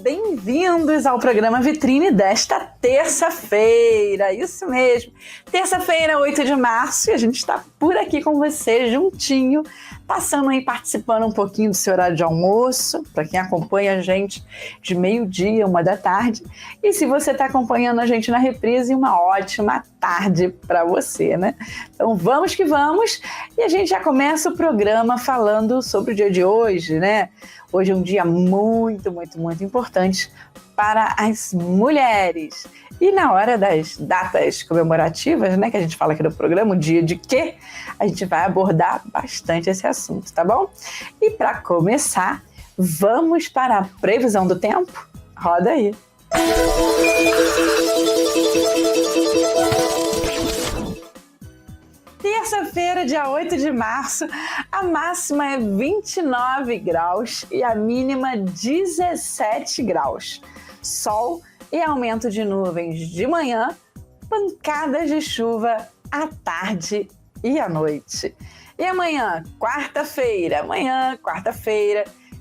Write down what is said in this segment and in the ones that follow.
Bem-vindos ao programa Vitrine desta terça-feira, isso mesmo, terça-feira, 8 de março, e a gente está por aqui com você, juntinho, passando aí, participando um pouquinho do seu horário de almoço, para quem acompanha a gente de meio-dia, 1 da tarde, e se você está acompanhando a gente na reprise, uma ótima tarde para você, né? Então vamos que vamos, e a gente já começa o programa falando sobre o dia de hoje, né? Hoje é um dia muito importante para as mulheres. E na hora das datas comemorativas, né, que a gente fala aqui no programa, o dia de quê? A gente vai abordar bastante esse assunto, tá bom? E para começar, vamos para a previsão do tempo? Roda aí! Terça-feira, dia 8 de março, a máxima é 29 graus e a mínima 17 graus. Sol e aumento de nuvens de manhã, pancadas de chuva à tarde e à noite. E amanhã, quarta-feira,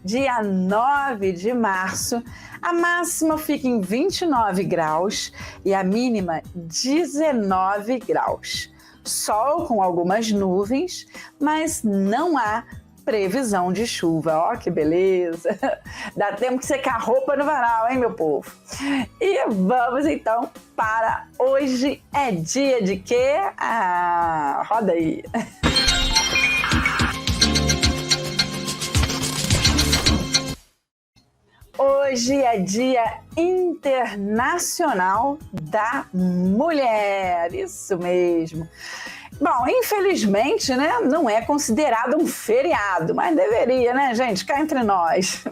dia 9 de março, a máxima fica em 29 graus e a mínima 19 graus. Sol com algumas nuvens, mas não há previsão de chuva. Ó, que beleza! Dá tempo de secar roupa no varal, hein, meu povo? E vamos então para hoje é dia de quê? Roda aí! Hoje é Dia Internacional da Mulher, isso mesmo. Bom, infelizmente, né, não é considerado um feriado, mas deveria, né, gente, cá entre nós.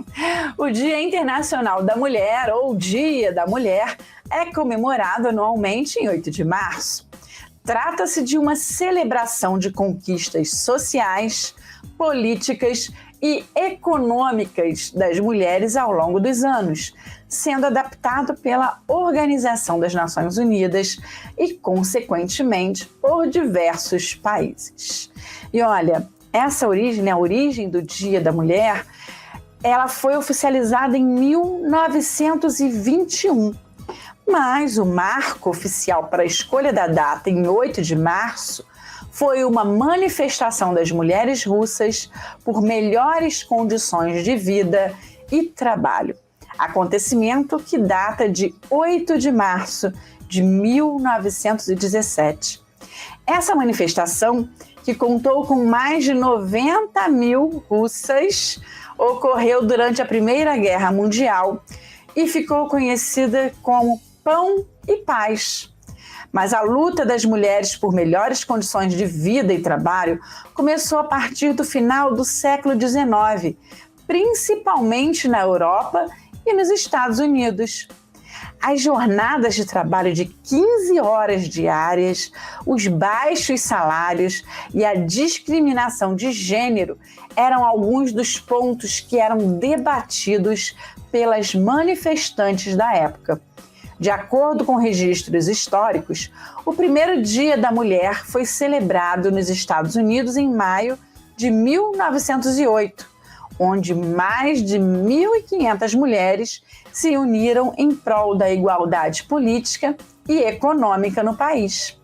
O Dia Internacional da Mulher, ou Dia da Mulher, é comemorado anualmente em 8 de março. Trata-se de uma celebração de conquistas sociais, políticas e econômicas das mulheres ao longo dos anos, sendo adaptado pela Organização das Nações Unidas e, consequentemente, por diversos países. E olha, essa origem, né, a origem do Dia da Mulher, ela foi oficializada em 1921, mas o marco oficial para a escolha da data em 8 de março foi uma manifestação das mulheres russas por melhores condições de vida e trabalho. Acontecimento que data de 8 de março de 1917. Essa manifestação, que contou com mais de 90 mil russas, ocorreu durante a Primeira Guerra Mundial e ficou conhecida como Pão e Paz. Mas a luta das mulheres por melhores condições de vida e trabalho começou a partir do final do século XIX, principalmente na Europa e nos Estados Unidos. As jornadas de trabalho de 15 horas diárias, os baixos salários e a discriminação de gênero eram alguns dos pontos que eram debatidos pelas manifestantes da época. De acordo com registros históricos, o primeiro Dia da Mulher foi celebrado nos Estados Unidos em maio de 1908, onde mais de 1.500 mulheres se uniram em prol da igualdade política e econômica no país.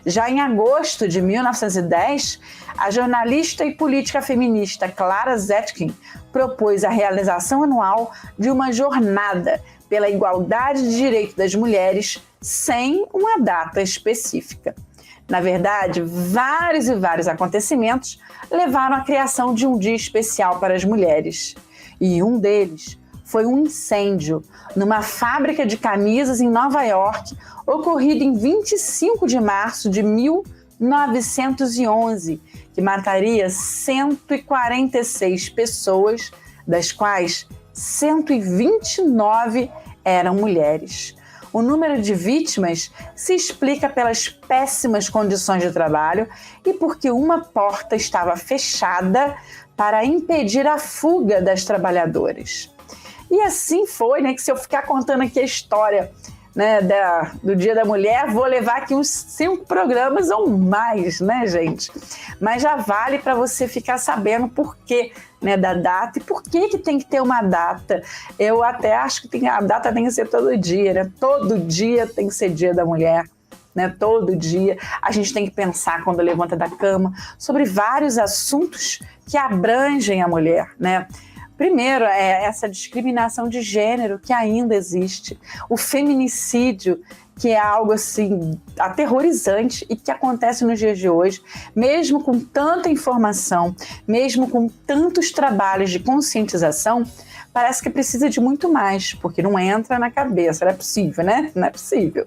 Já em agosto de 1910, a jornalista e política feminista Clara Zetkin propôs a realização anual de uma jornada pela igualdade de direito das mulheres sem uma data específica. Na verdade, vários acontecimentos levaram à criação de um dia especial para as mulheres. E um deles foi um incêndio numa fábrica de camisas em Nova York, ocorrido em 25 de março de 1911, que mataria 146 pessoas, das quais 129 eram mulheres. O número de vítimas se explica pelas péssimas condições de trabalho e porque uma porta estava fechada para impedir a fuga das trabalhadoras. E assim foi, né, que se eu ficar contando aqui a história né, do Dia da Mulher, vou levar aqui uns 5 programas ou mais, né, gente? Mas já vale para você ficar sabendo por quê, né, da data e por que tem que ter uma data. Eu até acho que a data tem que ser todo dia, né? Todo dia tem que ser Dia da Mulher. Né, todo dia a gente tem que pensar, quando levanta da cama, sobre vários assuntos que abrangem a mulher, né? Primeiro é essa discriminação de gênero que ainda existe, o feminicídio, que é algo assim aterrorizante e que acontece nos dias de hoje, mesmo com tanta informação, mesmo com tantos trabalhos de conscientização. Parece que precisa de muito mais, porque não entra na cabeça, não é possível, né? Não é possível.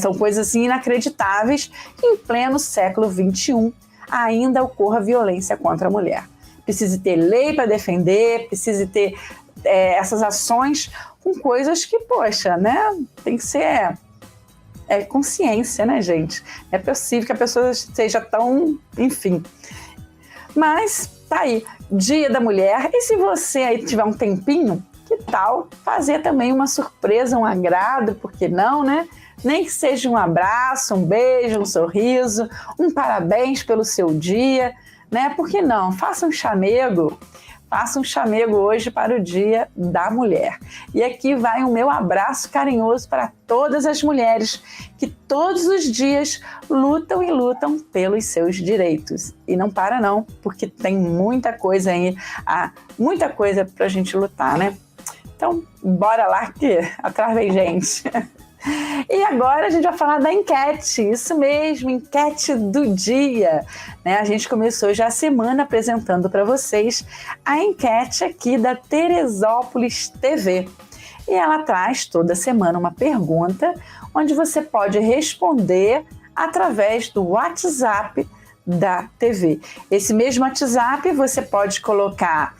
São coisas assim inacreditáveis que em pleno século XXI ainda ocorra violência contra a mulher. Precisa ter lei para defender, precisa ter essas ações com coisas que, poxa, né? Tem que ser consciência, né, gente? Não é possível que a pessoa seja tão, enfim. Mas tá aí, Dia da Mulher. E se você aí tiver um tempinho, que tal fazer também uma surpresa, um agrado, por que não, né? Nem que seja um abraço, um beijo, um sorriso, um parabéns pelo seu dia, né? Por que não? Faça um chamego. Faça um chamego hoje para o Dia da Mulher. E aqui vai o meu abraço carinhoso para todas as mulheres que todos os dias lutam e lutam pelos seus direitos. E não para não, porque tem muita coisa aí, muita coisa para a gente lutar, né? Então, bora lá que atrás vem gente. E agora a gente vai falar da enquete, isso mesmo, enquete do dia. Né? A gente começou já a semana apresentando para vocês a enquete aqui da Teresópolis TV. E ela traz toda semana uma pergunta onde você pode responder através do WhatsApp da TV. Esse mesmo WhatsApp você pode colocar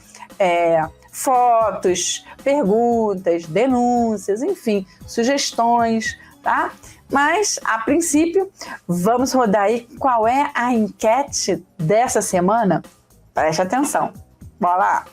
fotos, perguntas, denúncias, enfim, sugestões, tá? Mas, a princípio, vamos rodar aí qual é a enquete dessa semana? Preste atenção. Bora lá!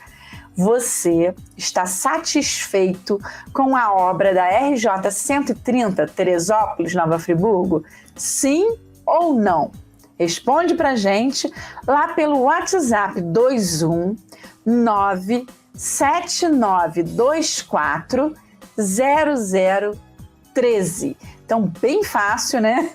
Você está satisfeito com a obra da RJ 130, Teresópolis, Nova Friburgo? Sim ou não? Responde pra gente lá pelo WhatsApp 21979240013. Então, bem fácil, né?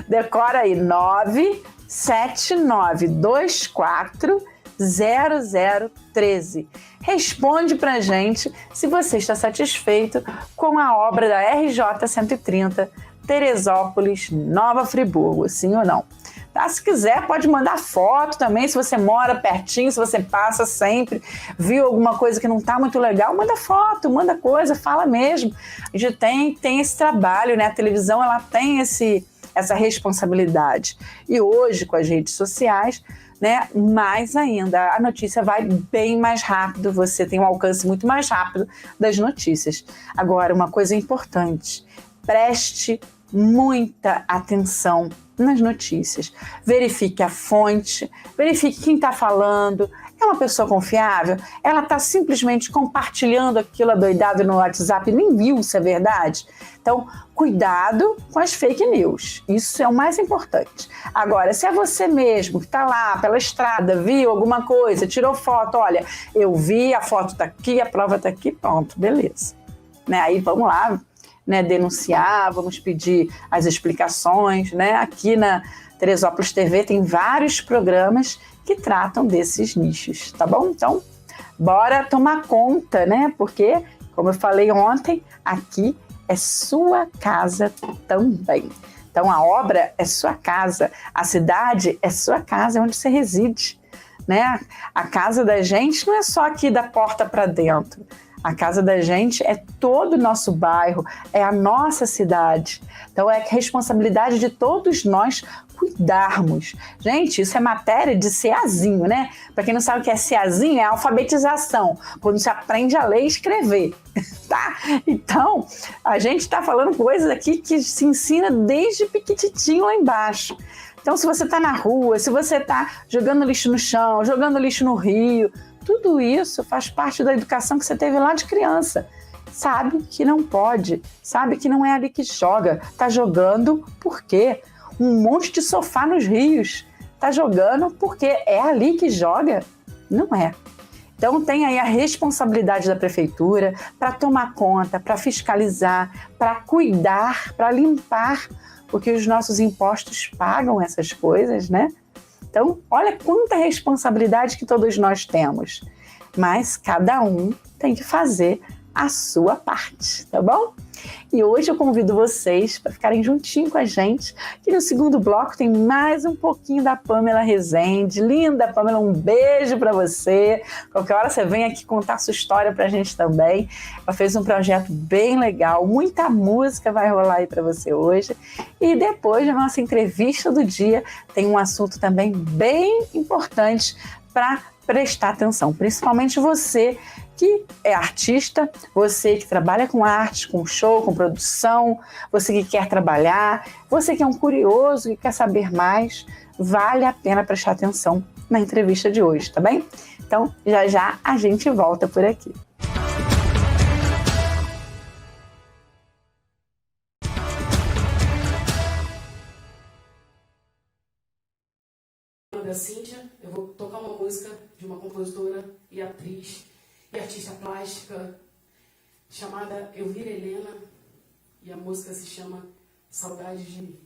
Decora aí, 979240013. Responde pra gente se você está satisfeito com a obra da RJ 130, Teresópolis, Nova Friburgo, sim ou não? Tá? Se quiser, pode mandar foto também, se você mora pertinho, se você passa sempre, viu alguma coisa que não está muito legal, manda foto, manda coisa, fala mesmo. A gente tem esse trabalho, né? A televisão ela tem essa responsabilidade. E hoje, com as redes sociais, né, mais ainda, a notícia vai bem mais rápido, você tem um alcance muito mais rápido das notícias. Agora, uma coisa importante, preste muita atenção nas notícias. Verifique a fonte, verifique quem está falando. É uma pessoa confiável? Ela está simplesmente compartilhando aquilo adoidado no WhatsApp e nem viu se é verdade? Então, cuidado com as fake news. Isso é o mais importante. Agora, se é você mesmo que está lá pela estrada, viu alguma coisa, tirou foto, olha, eu vi, a foto está aqui, a prova está aqui, pronto, beleza. Né? Aí vamos lá, né, denunciar, vamos pedir as explicações, né? Aqui na Teresópolis TV tem vários programas que tratam desses nichos, tá bom? Então, bora tomar conta, né? Porque, como eu falei ontem, aqui é sua casa também. Então, a obra é sua casa, a cidade é sua casa, é onde você reside, né? A casa da gente não é só aqui da porta para dentro. A casa da gente é todo o nosso bairro, é a nossa cidade. Então, é responsabilidade de todos nós cuidarmos. Gente, isso é matéria de CEAzinho, né? Para quem não sabe o que é CEAzinho, é alfabetização, quando se aprende a ler e escrever, tá? Então, a gente está falando coisas aqui que se ensina desde pequititinho lá embaixo. Então, se você está na rua, se você está jogando lixo no chão, jogando lixo no rio, tudo isso faz parte da educação que você teve lá de criança. sabe que não pode, sabe que não é ali que joga. Tá jogando por quê? Um monte de sofá nos rios. Tá jogando porque é ali que joga? Não é. Então tem aí a responsabilidade da prefeitura para tomar conta, para fiscalizar, para cuidar, para limpar, porque os nossos impostos pagam essas coisas, né? Então, olha quanta responsabilidade que todos nós temos. Mas cada um tem que fazer a sua parte, tá bom? E hoje eu convido vocês para ficarem juntinho com a gente, que no segundo bloco tem mais um pouquinho da Pamela Rezende. Linda, Pamela, um beijo para você. Qualquer hora você vem aqui contar sua história para a gente também. Ela fez um projeto bem legal, muita música vai rolar aí para você hoje. E depois da nossa entrevista do dia, tem um assunto também bem importante para prestar atenção, principalmente você que é artista, você que trabalha com arte, com show, com produção, você que quer trabalhar, você que é um curioso e quer saber mais, vale a pena prestar atenção na entrevista de hoje, tá bem? Então, já já a gente volta por aqui. Da Cíntia, eu vou tocar uma música de uma compositora e atriz e artista plástica chamada Elvira Helena, e a música se chama Saudades de Mim.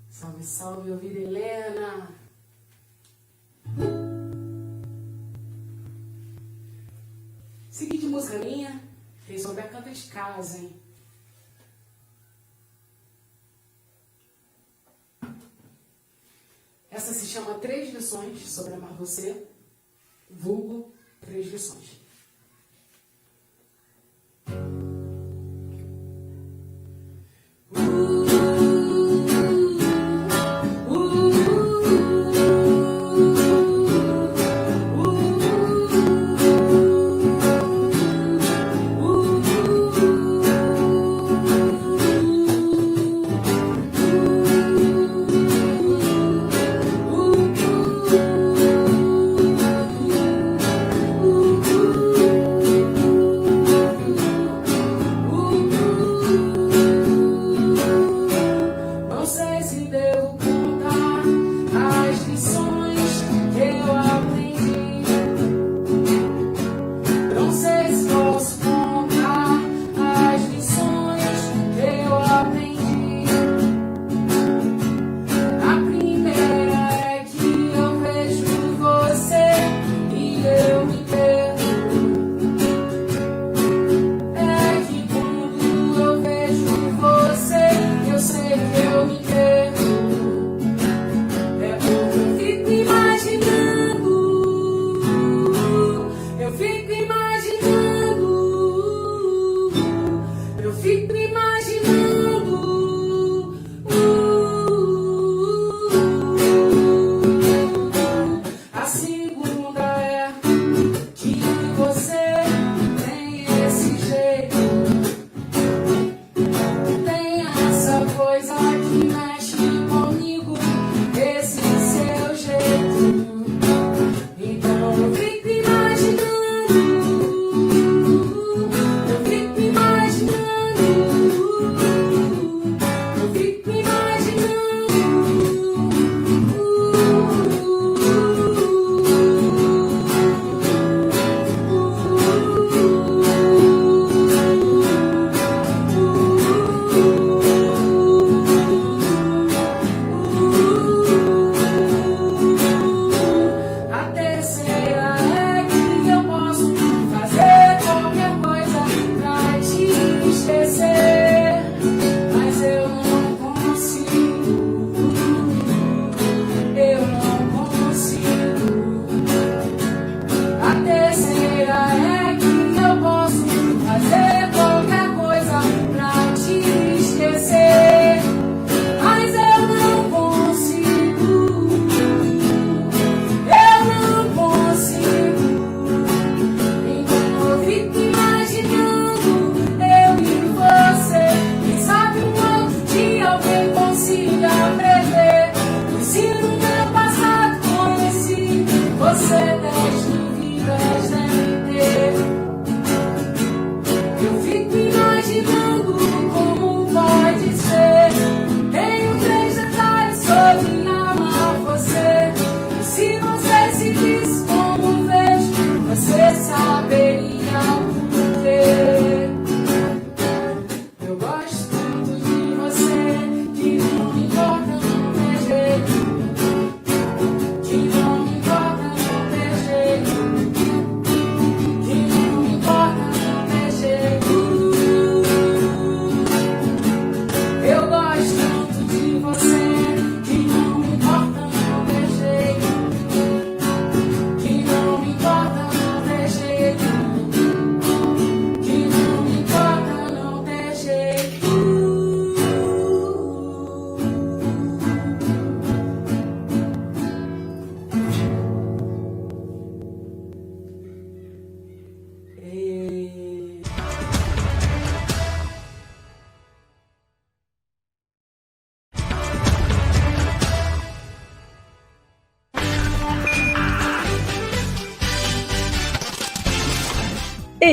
Salve, salve, Elvira Helena! Seguinte música minha, quem souber canta de casa, hein? Essa se chama 3 lições sobre amar você, vulgo 3 lições.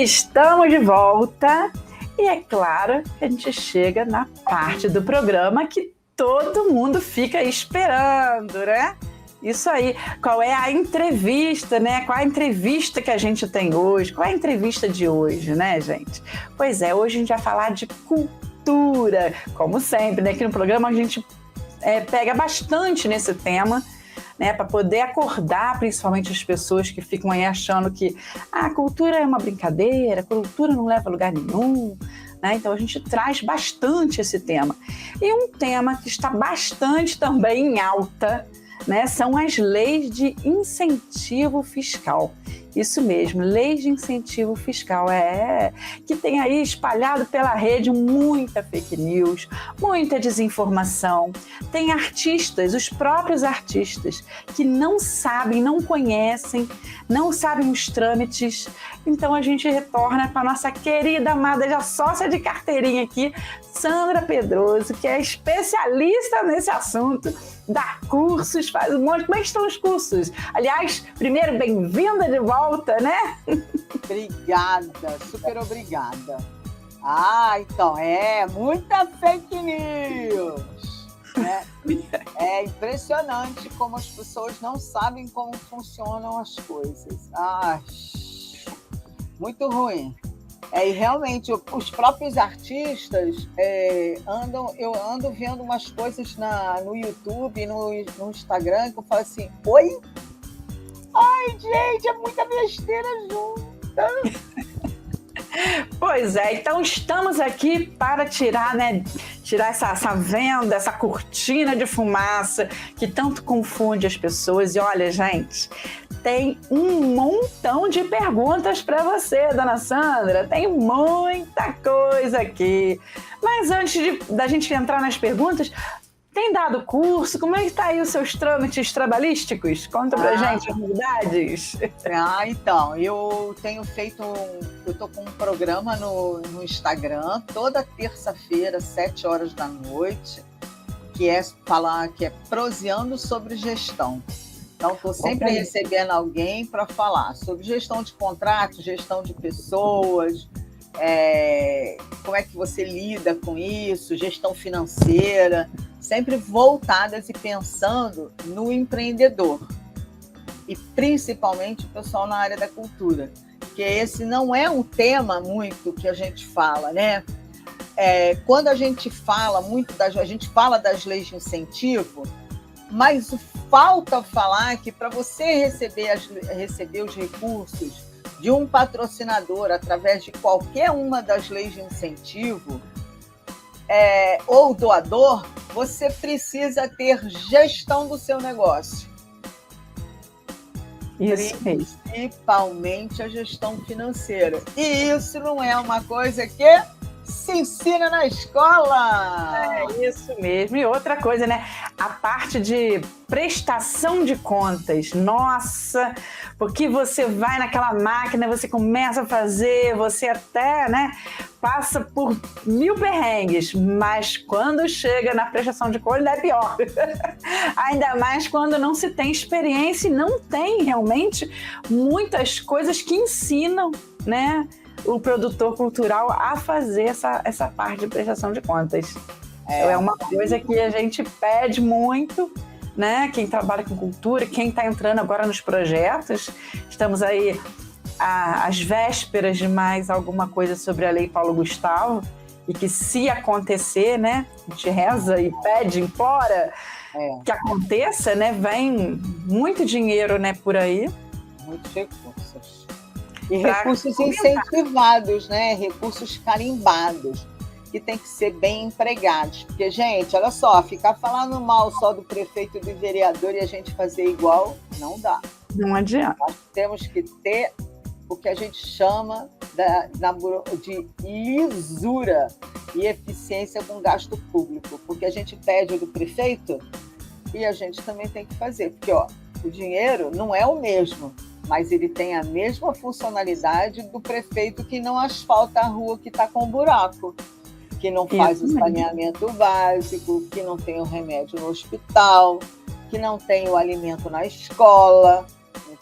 Estamos de volta e é claro que a gente chega na parte do programa que todo mundo fica esperando, né? Isso aí. Qual é a entrevista, né? Qual é a entrevista que a gente tem hoje? Qual é a entrevista de hoje, né, gente? Pois é, hoje a gente vai falar de cultura. Como sempre, né? Aqui no programa a gente pega bastante nesse tema, né, para poder acordar principalmente as pessoas que ficam aí achando que a cultura é uma brincadeira, a cultura não leva a lugar nenhum, né? Então a gente traz bastante esse tema. E um tema que está bastante também em alta, né, são as leis de incentivo fiscal. Isso mesmo, leis de incentivo fiscal, que tem aí espalhado pela rede muita fake news, muita desinformação. Tem artistas, os próprios artistas, que não sabem, não conhecem, não sabem os trâmites. Então a gente retorna com a nossa querida, amada, já sócia de carteirinha aqui, Sandra Pedroso, que é especialista nesse assunto, dá cursos, faz um monte. Como é que estão os cursos? Aliás, primeiro, bem-vinda de volta, né? Obrigada, super obrigada. Então, muita fake news. Né? É impressionante como as pessoas não sabem como funcionam as coisas. Muito ruim. E realmente, os próprios artistas eu ando vendo umas coisas no YouTube, no Instagram, que eu falo assim, oi? Ai, gente, é muita besteira junta. Pois é, então estamos aqui para tirar essa venda, essa cortina de fumaça que tanto confunde as pessoas. E olha, gente, tem um montão de perguntas para você, dona Sandra. Tem muita coisa aqui. Mas antes da gente entrar nas perguntas, tem dado curso? Como é que está aí os seus trâmites trabalhísticos? Conta pra gente as novidades. Então, eu tô com um programa no Instagram, toda terça-feira, 7h da noite, que é proseando sobre gestão. Então, estou sempre recebendo alguém para falar sobre gestão de contratos, gestão de pessoas, como é que você lida com isso, gestão financeira, sempre voltadas e pensando no empreendedor e principalmente o pessoal na área da cultura, porque esse não é um tema muito que a gente fala, né? Quando a gente fala a gente fala das leis de incentivo, mas falta falar que para você receber os recursos de um patrocinador através de qualquer uma das leis de incentivo, ou doador, você precisa ter gestão do seu negócio. Isso mesmo. Principalmente a gestão financeira. E isso não é uma coisa que se ensina na escola. É isso mesmo. E outra coisa, né? A parte de prestação de contas. Nossa, porque você vai naquela máquina, você começa a fazer, você até, né, passa por 1000 perrengues, mas quando chega na prestação de contas é pior. Ainda mais quando não se tem experiência e não tem realmente muitas coisas que ensinam, né, o produtor cultural a fazer essa parte de prestação de contas. É uma coisa que a gente pede muito, né? Quem trabalha com cultura, quem está entrando agora nos projetos. Estamos aí às vésperas de mais alguma coisa sobre a Lei Paulo Gustavo, e que, se acontecer, né, a gente reza e pede, implora que aconteça, né? Vem muito dinheiro, né, por aí. Muitos recursos. E recursos incentivados, né? Recursos carimbados, que tem que ser bem empregados. Porque, gente, olha só, ficar falando mal só do prefeito e do vereador e a gente fazer igual, não dá. Não adianta. Nós temos que ter o que a gente chama de lisura e eficiência com gasto público. Porque a gente pede do prefeito e a gente também tem que fazer. Porque, o dinheiro não é o mesmo, mas ele tem a mesma funcionalidade do prefeito que não asfalta a rua que está com buraco, que não faz o saneamento básico, que não tem o remédio no hospital, que não tem o alimento na escola,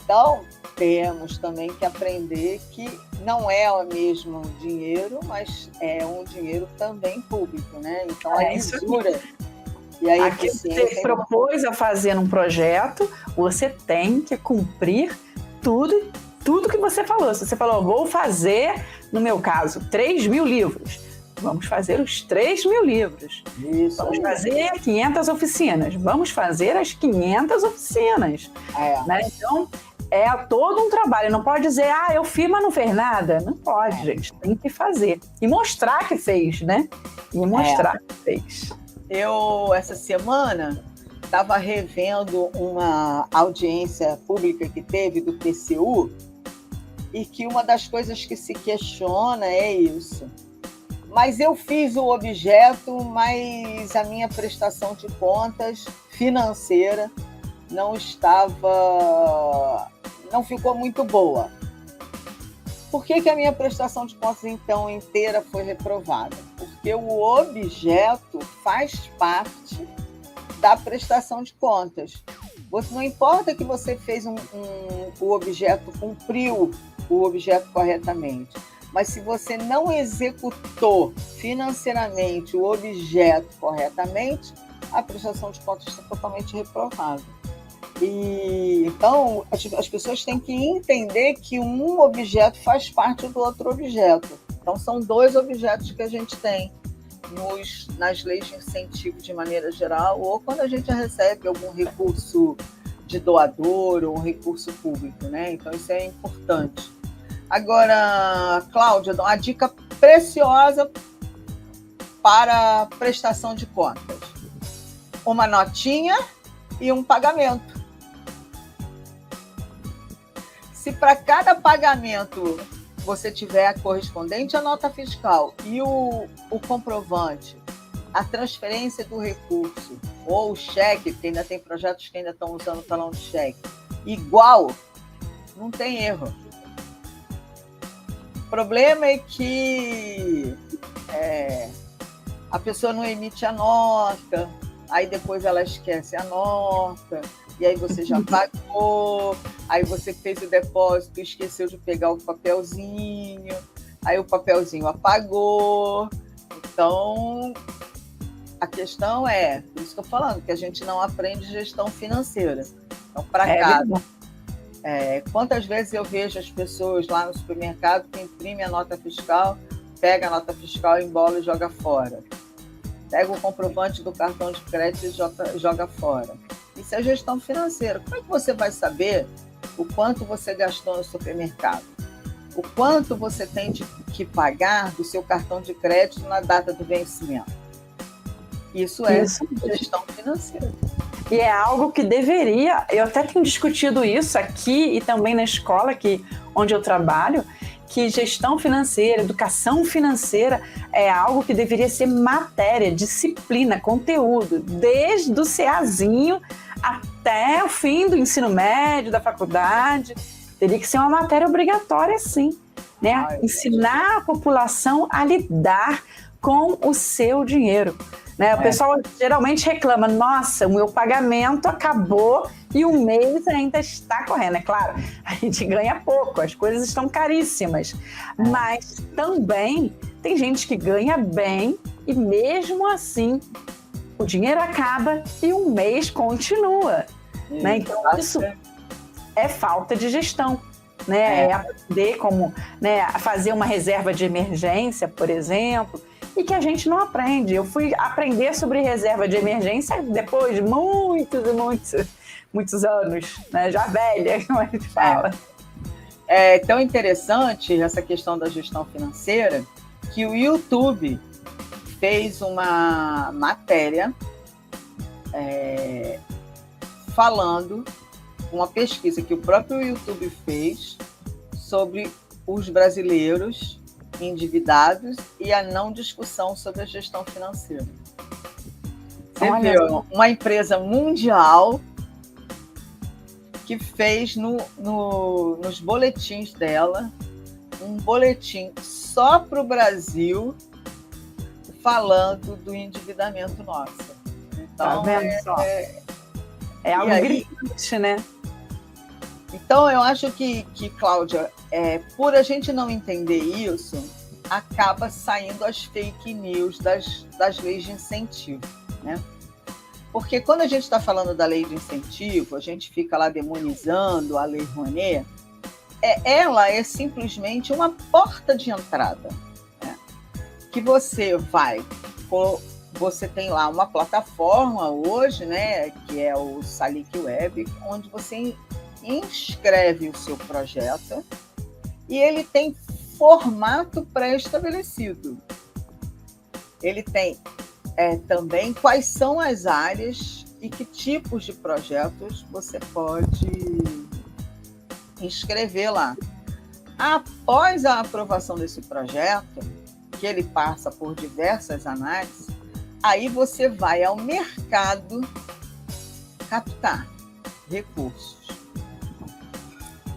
Então, temos também que aprender que não é o mesmo dinheiro, mas é um dinheiro também público, né? Então, a lisura e a eficiência... Aqui você propôs a fazer um projeto, você tem que cumprir tudo que você falou. Se você falou, vou fazer, no meu caso, 3.000 livros, vamos fazer os 3.000 livros. Isso. Vamos fazer 500 oficinas. Vamos fazer as 500 oficinas. Né? Então, é todo um trabalho. Não pode dizer, eu fiz, mas não fez nada. Não pode, gente. Tem que fazer. E mostrar que fez, né? E mostrar que fez. Eu, essa semana, estava revendo uma audiência pública que teve do TCU e que uma das coisas que se questiona é isso. Mas eu fiz o objeto, mas a minha prestação de contas financeira não ficou muito boa. Por que a minha prestação de contas, então, inteira foi reprovada? Porque o objeto faz parte da prestação de contas. Não importa que você fez o objeto, cumpriu o objeto corretamente, mas se você não executou financeiramente o objeto corretamente, a prestação de contas está totalmente reprovada. Então, as pessoas têm que entender que um objeto faz parte do outro objeto. Então, são 2 objetos que a gente tem nas leis de incentivo de maneira geral, ou quando a gente recebe algum recurso de doador ou um recurso público, né? Então, isso é importante. Agora, Cláudia, uma dica preciosa para prestação de contas. Uma notinha e um pagamento. Se para cada pagamento você tiver a correspondente à nota fiscal e o comprovante, a transferência do recurso ou o cheque, porque ainda tem projetos que ainda estão usando o talão de cheque, igual, não tem erro. O problema é que a pessoa não emite a nota, aí depois ela esquece a nota, e aí você já pagou, aí você fez o depósito e esqueceu de pegar o papelzinho, aí o papelzinho apagou. Então, a questão é, por isso que eu estou falando, que a gente não aprende gestão financeira. Então, para casa, quantas vezes eu vejo as pessoas lá no supermercado que imprimem a nota fiscal, pega a nota fiscal, embola e joga fora. Pega o comprovante do cartão de crédito e joga fora. Isso é gestão financeira. Como é que você vai saber o quanto você gastou no supermercado? O quanto você tem que pagar do seu cartão de crédito na data do vencimento? Isso é gestão financeira. E é algo que deveria... Eu até tenho discutido isso aqui e também na escola onde eu trabalho, que gestão financeira, educação financeira é algo que deveria ser matéria, disciplina, conteúdo, desde o CAzinho até o fim do ensino médio, da faculdade. Teria que ser uma matéria obrigatória, sim, né? Ensinar a população a lidar com o seu dinheiro. Né? O pessoal geralmente reclama, nossa, o meu pagamento acabou e o mês ainda está correndo. É claro, a gente ganha pouco, as coisas estão caríssimas, mas também tem gente que ganha bem e mesmo assim o dinheiro acaba e o mês continua. Né? Então isso é falta de gestão. Né? É aprender como, né, fazer uma reserva de emergência, por exemplo, e que a gente não aprende. Eu fui aprender sobre reserva de emergência depois de muitos e muitos anos, né? Já velha, como a gente fala. É tão interessante essa questão da gestão financeira que o YouTube fez uma matéria falando, uma pesquisa que o próprio YouTube fez sobre os brasileiros endividados e a não discussão sobre a gestão financeira. Você viu, uma empresa mundial que fez nos boletins dela um boletim só para o Brasil falando do endividamento nosso. Então, tá vendo só? É algo gritante, né? Então, eu acho que Cláudia, por a gente não entender isso, acaba saindo as fake news das leis de incentivo, né? Porque quando a gente está falando da lei de incentivo, a gente fica lá demonizando a Lei Rouanet, ela é simplesmente uma porta de entrada, né? Que você tem lá uma plataforma hoje, né, que é o Salic Web, onde você inscreve o seu projeto e ele tem formato pré-estabelecido. Ele tem também quais são as áreas e que tipos de projetos você pode inscrever lá. Após a aprovação desse projeto, que ele passa por diversas análises, aí você vai ao mercado captar recursos.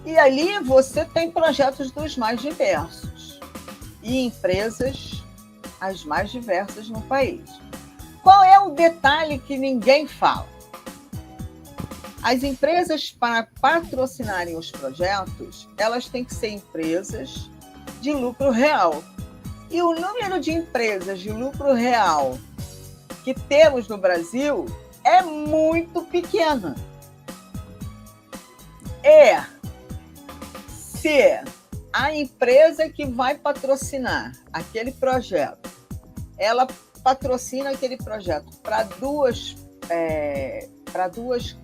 E ali você tem projetos dos mais diversos e empresas as mais diversas no país. Qual é o detalhe que ninguém fala? As empresas, para patrocinarem os projetos, elas têm que ser empresas de lucro real. E o número de empresas de lucro real que temos no Brasil é muito pequeno. Se a empresa que vai patrocinar aquele projeto, ela patrocina aquele projeto para duas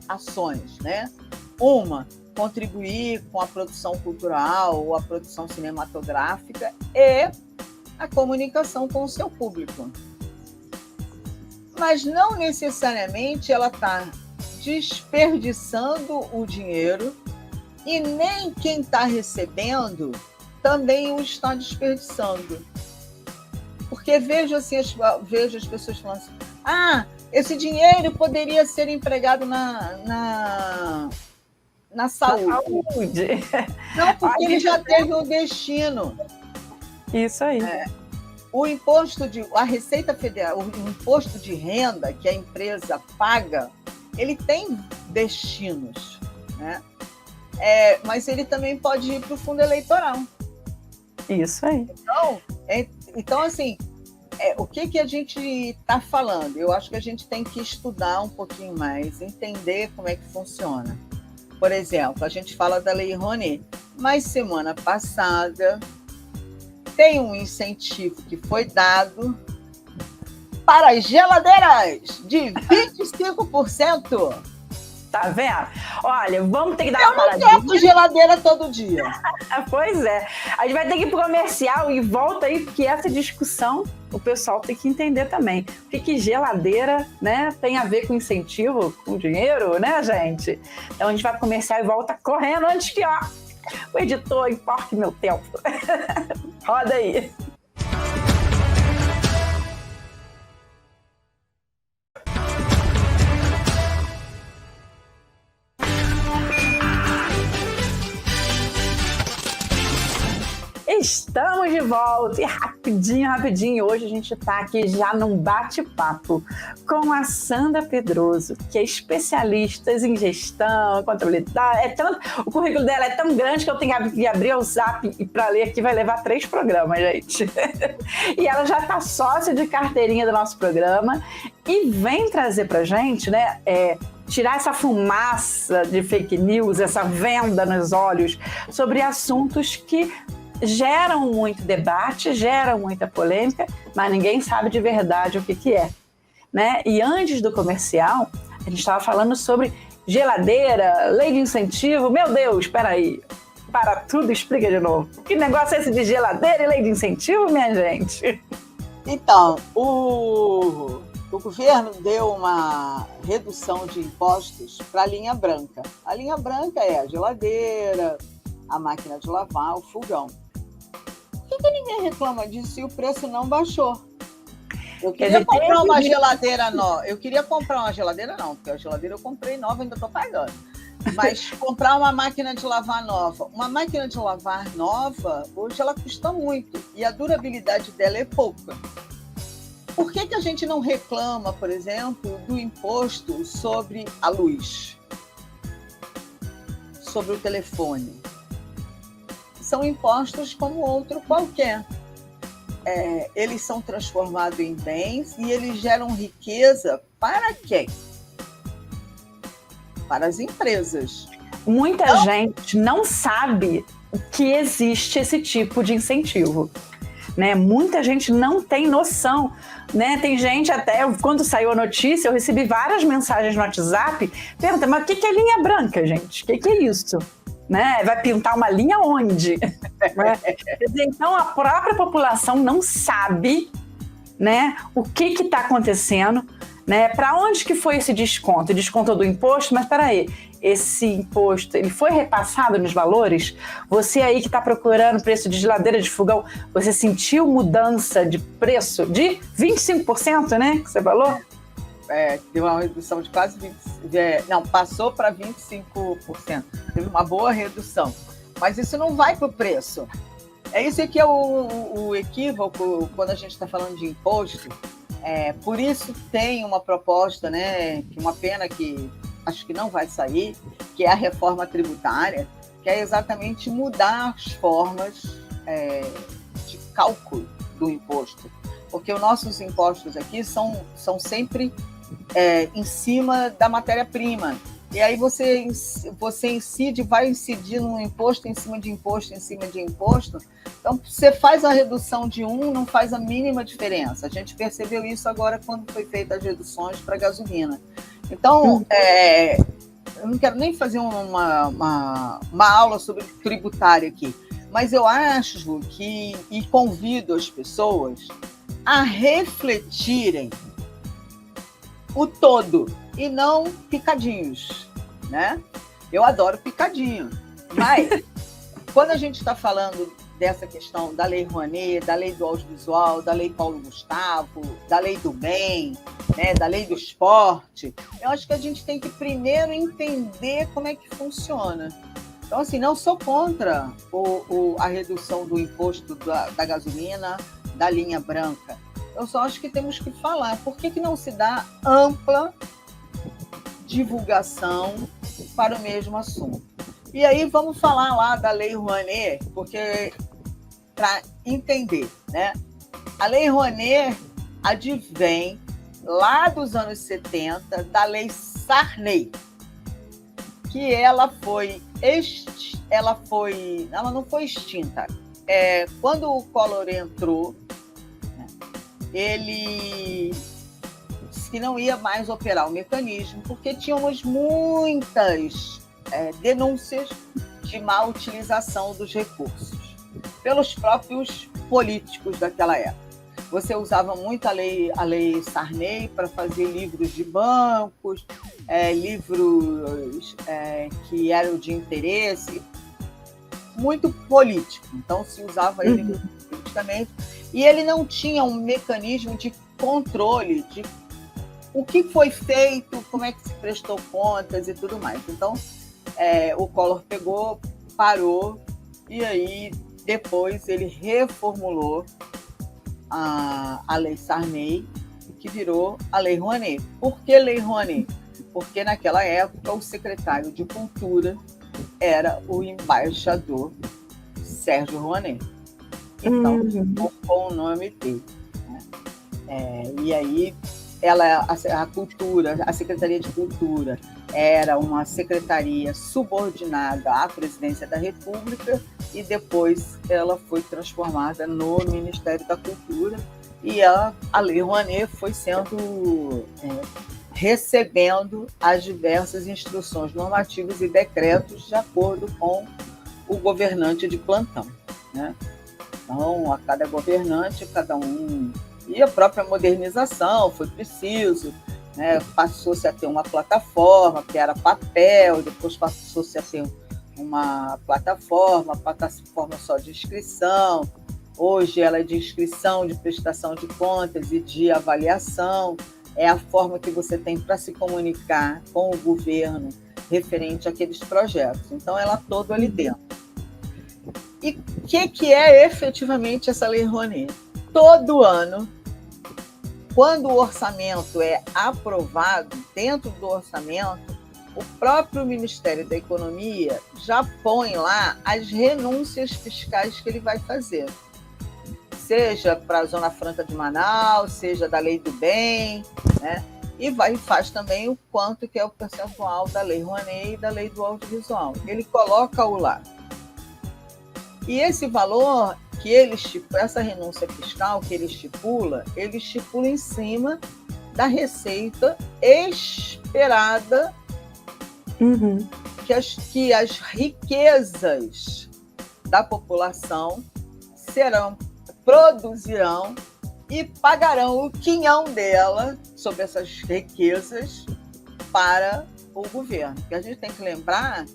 ações, né? Uma, contribuir com a produção cultural ou a produção cinematográfica e a comunicação com o seu público. Mas não necessariamente ela está desperdiçando o dinheiro e nem quem está recebendo também o está desperdiçando. Porque vejo as pessoas falando assim, esse dinheiro poderia ser empregado na saúde. Não, porque ele já teve um destino. Isso aí. A Receita Federal, o imposto de renda que a empresa paga, ele tem destinos, né? Mas ele também pode ir para o fundo eleitoral. Isso aí. Então assim, o que a gente está falando? Eu acho que a gente tem que estudar um pouquinho mais, entender como é que funciona. Por exemplo, a gente fala da Lei Rouanet, mas semana passada tem um incentivo que foi dado para as geladeiras de 25%. Tá vendo? Olha, vamos ter que dar uma paradinha. Eu não quero geladeira todo dia. Pois é. A gente vai ter que ir pro comercial e volta aí, porque essa discussão o pessoal tem que entender também. O que geladeira, né, tem a ver com incentivo, com dinheiro, né, gente? Então a gente vai pro comercial e volta correndo antes que, o editor enforque meu tempo. Roda aí. Estamos de volta e rapidinho, hoje a gente está aqui já num bate-papo com a Sandra Pedroso, que é especialista em gestão, contabilidade, o currículo dela é tão grande que eu tenho que abrir o Zap e para ler aqui vai levar 3 programas, gente. E ela já está sócia de carteirinha do nosso programa e vem trazer para a gente, né, tirar essa fumaça de fake news, essa venda nos olhos sobre assuntos que geram muito debate, geram muita polêmica, mas ninguém sabe de verdade o que é, né? E antes do comercial, a gente estava falando sobre geladeira, lei de incentivo. Meu Deus, espera aí, para tudo, explica de novo. Que negócio é esse de geladeira e lei de incentivo, minha gente? Então, o governo deu uma redução de impostos para a linha branca. A linha branca é a geladeira, a máquina de lavar, o fogão. Por que ninguém reclama disso e o preço não baixou? Eu queria comprar uma geladeira nova. Eu queria comprar uma geladeira, não, porque a geladeira eu comprei nova e ainda estou pagando. Mas comprar uma máquina de lavar nova. Uma máquina de lavar nova, hoje ela custa muito e a durabilidade dela é pouca. Por que a gente não reclama, por exemplo, do imposto sobre a luz? sobre o telefone. São impostos como outro qualquer. Eles são transformados em bens e eles geram riqueza para quem? Para as empresas. Muita gente não sabe que existe esse tipo de incentivo, né? Muita gente não tem noção, né? Tem gente até, quando saiu a notícia, eu recebi várias mensagens no WhatsApp, perguntando, mas o que é linha branca, gente? O que é isso? Né? Vai pintar uma linha onde? Né? Quer dizer, então a própria população não sabe, né, o que está acontecendo, né? Para onde que foi esse desconto? Desconto do imposto? Mas peraí, esse imposto ele foi repassado nos valores? Você aí que está procurando preço de geladeira de fogão, você sentiu mudança de preço de 25%, né? Que você falou? Teve uma redução de quase 20%. Não, passou para 25%. Teve uma boa redução. Mas isso não vai para o preço. É isso que é o equívoco quando a gente está falando de imposto. Por isso tem uma proposta, né, que uma pena que acho que não vai sair, que é a reforma tributária, que é exatamente mudar as formas de cálculo do imposto. Porque os nossos impostos aqui são sempre em cima da matéria-prima. E aí você vai incidir num imposto em cima de imposto, em cima de imposto. Então, você faz a redução de não faz a mínima diferença. A gente percebeu isso agora quando foi feita as reduções para a gasolina. Então, eu não quero nem fazer uma aula sobre tributário aqui, mas eu acho que, e convido as pessoas a refletirem o todo e não picadinhos, né? Eu adoro picadinho, mas quando a gente está falando dessa questão da Lei Rouanet, da Lei do Audiovisual, da Lei Paulo Gustavo, da Lei do Bem, né, da Lei do Esporte, eu acho que a gente tem que primeiro entender como é que funciona. Então, assim, não sou contra a redução do imposto da gasolina, da linha branca. Eu só acho que temos que falar. Por que não se dá ampla divulgação para o mesmo assunto? E aí vamos falar lá da Lei Rouanet, porque para entender, né? A Lei Rouanet advém lá dos anos 70 da Lei Sarney, que ela não foi extinta. Quando o Collor entrou, ele disse que não ia mais operar o mecanismo, porque tínhamos muitas denúncias de má utilização dos recursos pelos próprios políticos daquela época. Você usava muito a lei Sarney para fazer livros de bancos, livros que eram de interesse, muito político. Então, se usava ele politicamente. E ele não tinha um mecanismo de controle de o que foi feito, como é que se prestou contas e tudo mais. Então, o Collor pegou, parou, e aí depois ele reformulou a Lei Sarney, que virou a Lei Rouanet. Por que Lei Rouanet? Porque naquela época o secretário de Cultura era o embaixador Sérgio Rouanet. Então, com o nome dele. Né? E aí, a Secretaria de Cultura era uma secretaria subordinada à Presidência da República e depois ela foi transformada no Ministério da Cultura e a Lei Rouanet foi recebendo as diversas instruções normativas e decretos de acordo com o governante de plantão, né? Então, a cada governante, cada um... E a própria modernização foi preciso, né? Passou-se a ter uma plataforma, que era papel, depois passou-se a ter uma plataforma só de inscrição. Hoje ela é de inscrição, de prestação de contas e de avaliação. É a forma que você tem para se comunicar com o governo referente àqueles projetos. Então, ela toda ali dentro. E o que é efetivamente essa Lei Rouanet? Todo ano, quando o orçamento é aprovado, dentro do orçamento, o próprio Ministério da Economia já põe lá as renúncias fiscais que ele vai fazer. Seja para a Zona Franca de Manaus, seja da Lei do Bem, né? E faz também o quanto que é o percentual da Lei Rouanet e da Lei do Audiovisual. Ele coloca-o lá. E esse valor que ele estipula, essa renúncia fiscal que ele estipula em cima da receita esperada que as riquezas da população produzirão e pagarão o quinhão dela sobre essas riquezas para o governo. Porque a gente tem que lembrar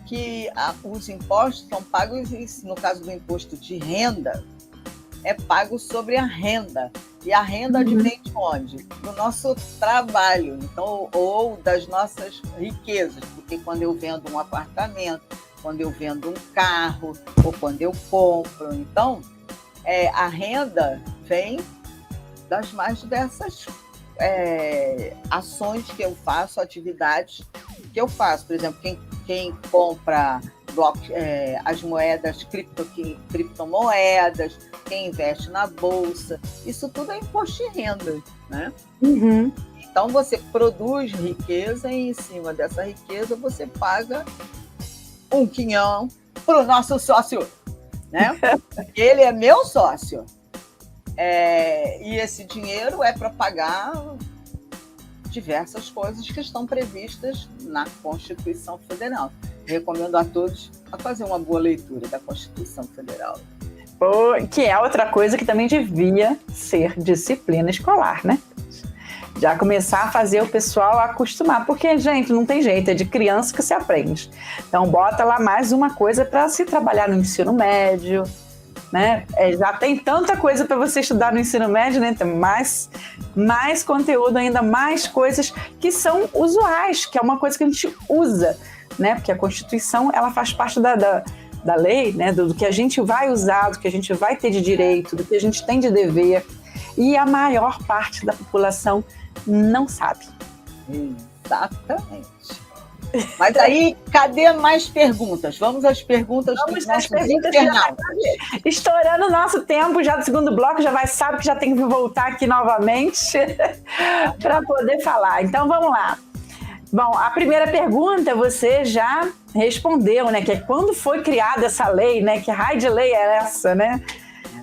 que os impostos são pagos, no caso do imposto de renda, é pago sobre a renda. E a renda advém de onde? Do nosso trabalho, então, ou das nossas riquezas. Porque quando eu vendo um apartamento, quando eu vendo um carro, ou quando eu compro, então, a renda vem das mais diversas ações que eu faço, atividades que eu faço. Por exemplo, quem compra as moedas, criptomoedas, quem investe na bolsa, isso tudo é imposto de renda, né? Então, você produz riqueza e, em cima dessa riqueza, você paga um quinhão para o nosso sócio, né? Ele é meu sócio. E esse dinheiro é para pagar diversas coisas que estão previstas na Constituição Federal. Recomendo a todos a fazer uma boa leitura da Constituição Federal. Que é outra coisa que também devia ser disciplina escolar, né? Já começar a fazer o pessoal acostumar, porque, gente, não tem jeito, é de criança que se aprende. Então, bota lá mais uma coisa para se trabalhar no ensino médio, né? Já tem tanta coisa para você estudar no ensino médio, né? Tem mais conteúdo, ainda mais coisas que são usuais, que é uma coisa que a gente usa, né? Porque a Constituição, ela faz parte da lei, né? Do que a gente vai usar, do que a gente vai ter de direito, do que a gente tem de dever, e a maior parte da população não sabe. Exatamente. Mas aí, cadê mais perguntas? Vamos às perguntas dos nossos internautas. Estourando o nosso tempo já do segundo bloco, sabe que já tem que voltar aqui novamente para poder falar. Então, vamos lá. Bom, a primeira pergunta você já respondeu, né? Que é quando foi criada essa lei, né? Que raio de lei é essa, né?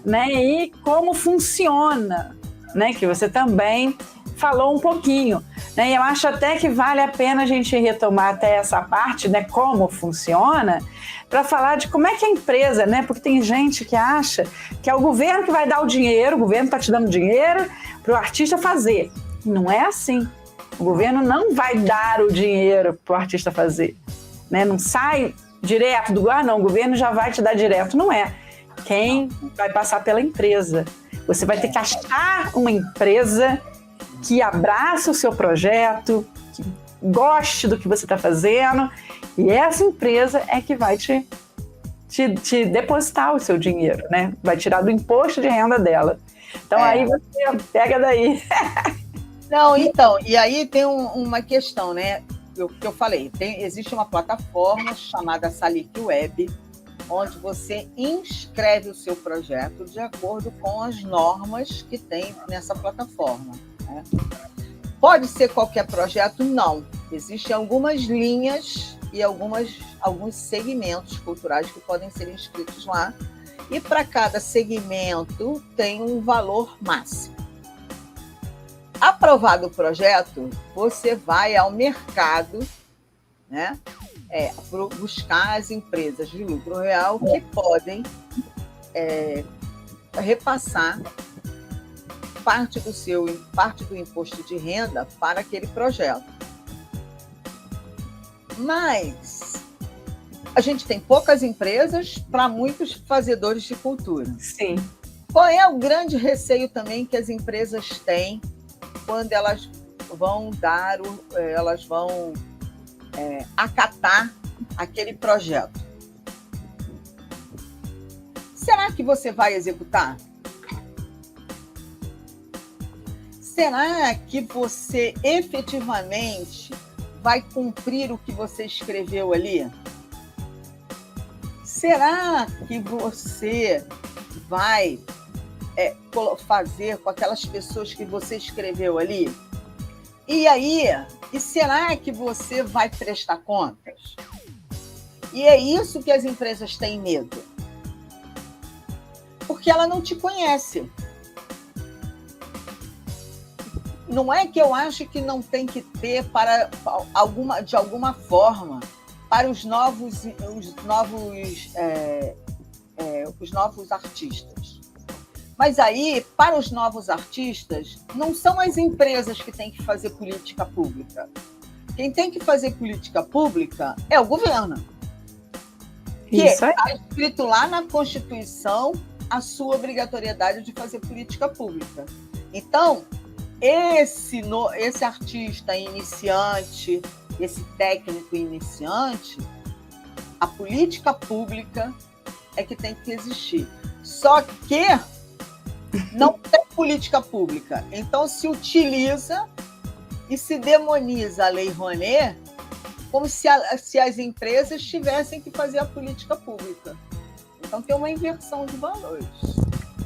E como funciona, né? Que você também falou um pouquinho, né? E eu acho até que vale a pena a gente retomar até essa parte, né? Como funciona, para falar de como é que a empresa, né? Porque tem gente que acha que é o governo que vai dar o dinheiro, o governo está te dando dinheiro para o artista fazer. Não é assim. O governo não vai dar o dinheiro para o artista fazer, né? Não sai direto do não, o governo já vai te dar direto. Não é. Quem vai passar pela empresa. Você vai ter que achar uma empresa que abrace o seu projeto, que goste do que você está fazendo, e essa empresa é que vai te depositar o seu dinheiro, né? Vai tirar do imposto de renda dela. Então aí você pega daí. Não, então, e aí tem uma questão, né? Que eu falei, existe uma plataforma chamada Salic Web, onde você inscreve o seu projeto de acordo com as normas que tem nessa plataforma, né? Pode ser qualquer projeto? Não. Existem algumas linhas e alguns segmentos culturais que podem ser inscritos lá, e para cada segmento tem um valor máximo. Aprovado o projeto, você vai ao mercado, né? Buscar as empresas de lucro real que podem repassar parte do imposto de renda para aquele projeto. Mas a gente tem poucas empresas para muitos fazedores de cultura. Sim. Qual é o grande receio também que as empresas têm quando elas vão acatar aquele projeto? Será que você vai executar? Será que você efetivamente vai cumprir o que você escreveu ali? Será que você vai fazer com aquelas pessoas que você escreveu ali? E aí, será que você vai prestar contas? E é isso que as empresas têm medo. Porque ela não te conhece. Não é que eu acho que não tem que ter de alguma forma para os novos artistas. Mas aí, para os novos artistas, não são as empresas que têm que fazer política pública. Quem tem que fazer política pública é o governo. Que está escrito lá na Constituição a sua obrigatoriedade de fazer política pública. Então, esse artista iniciante, esse técnico iniciante, a política pública é que tem que existir. Só que não tem política pública. Então se utiliza e se demoniza a Lei Rouanet como se as empresas tivessem que fazer a política pública. Então tem uma inversão de valores.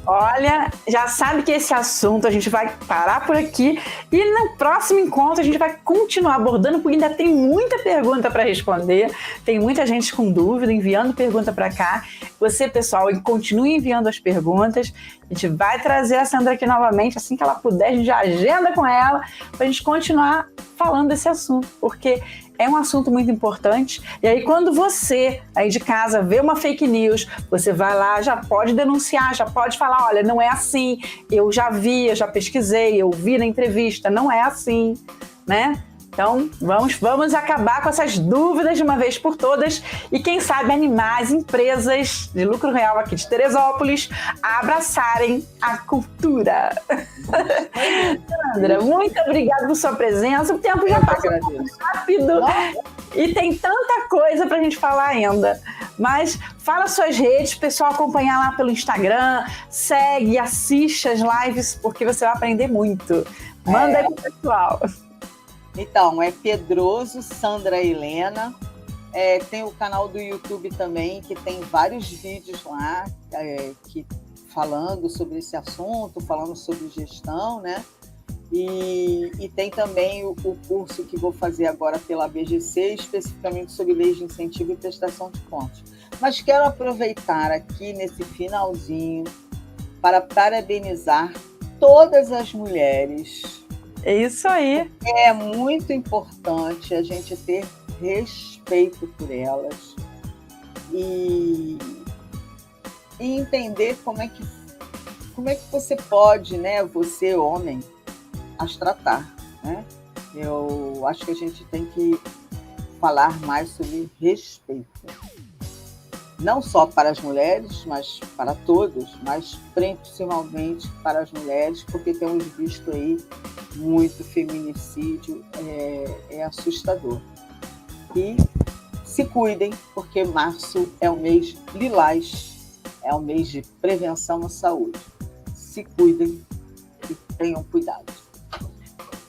Olha, já sabe que esse assunto a gente vai parar por aqui e no próximo encontro a gente vai continuar abordando, porque ainda tem muita pergunta para responder, tem muita gente com dúvida, enviando pergunta para cá. Você, pessoal, continue enviando as perguntas, a gente vai trazer a Sandra aqui novamente, assim que ela puder, a gente já agenda com ela, para a gente continuar falando desse assunto, porque é um assunto muito importante. E aí, quando você, aí de casa, vê uma fake news, você vai lá, já pode denunciar, já pode falar, olha, não é assim, eu já vi, eu já pesquisei, eu vi na entrevista, não é assim, né? Então, vamos acabar com essas dúvidas de uma vez por todas e, quem sabe, animar as empresas de lucro real aqui de Teresópolis a abraçarem a cultura. Sandra, muito obrigada por sua presença. O tempo já passou rápido e tem tanta coisa para a gente falar ainda. Mas fala suas redes, pessoal, acompanhar lá pelo Instagram, segue, assiste as lives, porque você vai aprender muito. Manda aí pro pessoal. Então, é Pedroso Sandra Helena. Tem o canal do YouTube também, que tem vários vídeos lá falando sobre esse assunto, falando sobre gestão, né? E tem também o curso que vou fazer agora pela BGC, especificamente sobre leis de incentivo e prestação de contas. Mas quero aproveitar aqui nesse finalzinho para parabenizar todas as mulheres. É isso aí. É muito importante a gente ter respeito por elas e entender como é que você pode, né, você, homem, as tratar, né? Eu acho que a gente tem que falar mais sobre respeito. Não só para as mulheres, mas para todos, mas principalmente para as mulheres, porque temos visto aí muito feminicídio, é assustador. E se cuidem, porque março é o mês lilás, é o mês de prevenção à saúde. Se cuidem e tenham cuidado.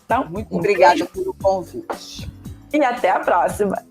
Então, muito obrigada pelo convite. E até a próxima.